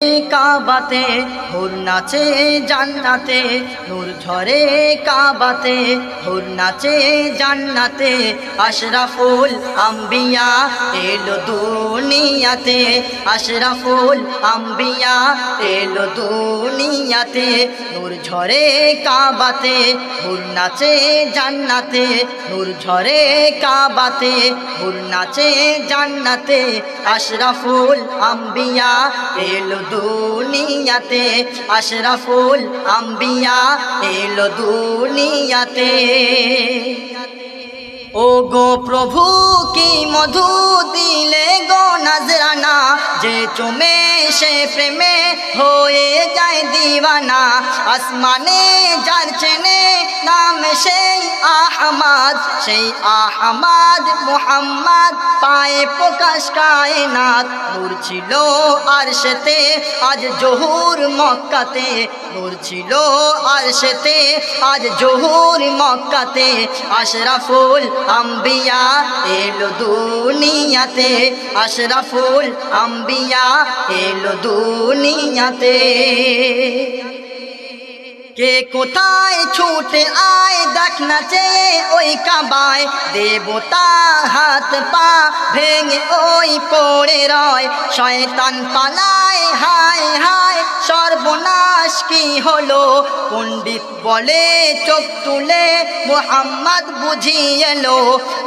কাবাতে হুর নাচে জান্নাতে, নূর ঝরে কাবাতে হুর নাচে জান্নাতে। আশরাফুল আম্বিয়া এলো দুনিয়াতে, আশরাফুল আম্বিয়া এলো দুনিয়াতে। নূর ঝরে কাবাতে হুর নাচে জান্নাতে, নূর ঝরে কাবাতে হুর নাচে জান্নাতে। আশরাফুল আম্বিয়া এলো দুনিয়াতে, আশরাফুল আম্বিয়া এলো দুনিয়াতে। ও গো প্রভু কি মধু দিলে গো নজরানা, যে চুমে সে প্রেমে হয়ে যায় দিওয়ানা। আসমানে যার চেনে নাম সেই আহমদ, সেই আহমদ মুহাম্মদ পায়ে প্রকাশ কায়নাত। নূর ছিল আরশেতে আজ জহুর মক্কাতে, নূর ছিল আরশেতে আজ জহুর মক্কাতে। আশরাফুল আম্বিয়া এলো দুনিয়াতে, আশরাফুল আম্বিয়া এলো দুনিয়াতে। কে কোথায় ছুটে আয় দেখ নাচে ওই কাবায়, দেবতা হাত পা ভেঙে ওই পড়ে রয়। শয়তান পালায় হায় হায় সর্বনাশ কি হলো, পণ্ডিত বলে চোখ তুলে মুহাম্মদ বুঝিয়ে এলো।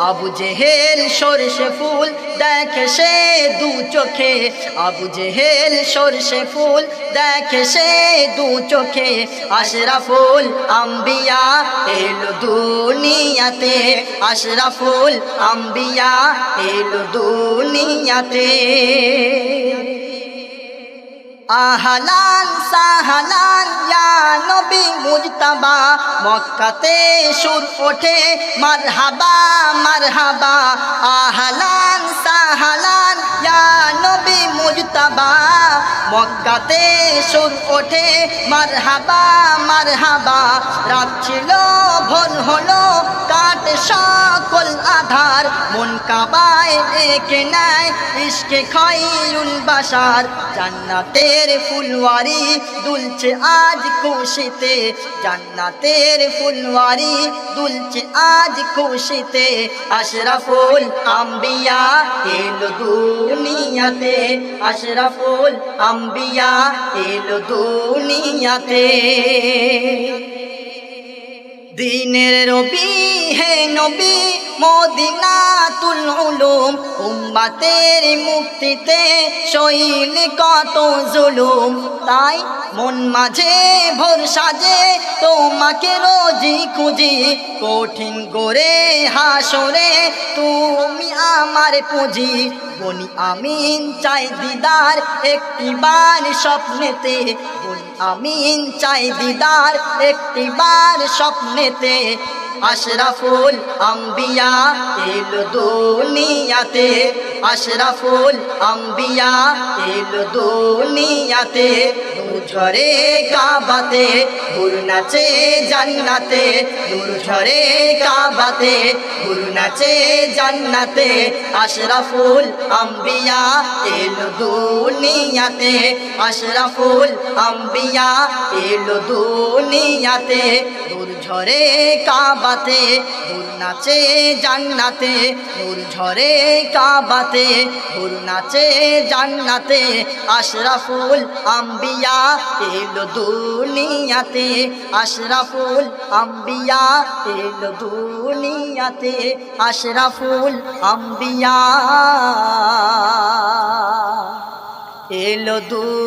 আবু জেহেল সরষে ফুল দেখে সে দু চোখে, আবু জেহেল সরষে ফুল দেখে সে দু চোখে। আশরাফুল আম্বিয়া এলো দুনিয়াতে, আশরাফুল আম্বিয়া এলো দুনিয়াতে। আহলান সাহলান ইয়া নবী মুজতাবা, মক্কাতে সুর ওঠে মারহাবা মারহাবা। আহলান সাহলান ইয়া নবী মুজতাবা, মক্কাতে সুর ওঠে মারহাবা মারহাবা। রাত ছিল ভোর হলো কাটে সকল আধার, মন কাবায় একে নেয় ইশকে খৈরুল বাশার। জান্নাতের ফুলওয়ারি দুলছে আজ খুশিতে, জান্নাতের ফুলওয়ারি দুলছে আজ খুশিতে। আশরাফুল আম্বিয়া এলো দুনিয়াতে, আশরাফুল আম্বিয়া এলো দুনিয়াতে। দিনের রবি হে নবী মদিনাতুল উলুম, উম্মতের মুক্তিতে সইল কত জুলুম। তাই মন মাঝে ভোর সাজে তোমাকে রোজি খুঁজি, কঠিন করে হাসরে তুমি আমার পুঁজি। বনি আমিন চাই দিদার একটিবার স্বপ্নেতে, বনি আমিন চাই দিদার একটিবার স্বপ্নেতে। আশরাফুল আম্বিয়া এলো দুনিয়াতে, আশরাফুল আম্বিয়া এলো দুনিয়াতে। নূর ঝরে কাবাতে হুর নাচে জান্নাতে, নূর ঝরে কাবাতে হুর নাচে জান্নাতে। আশরাফুল আম্বিয়া এলো দুনিয়াতে, আশরাফুল আম্বিয়া এলো দুনিয়াতে। নূর ঝরে কাবাতে হুর নাচে জান্নাতে, নূর ঝরে কাবাতে হুর নাচে জান্নাতে। আশরাফুল আম্বিয়া এলো দুনিয়াতে, আশরাফুল আম্বিয়া এলো দুনিয়াতে, আশরাফুল আম্বিয়া এলো দুনিয়া।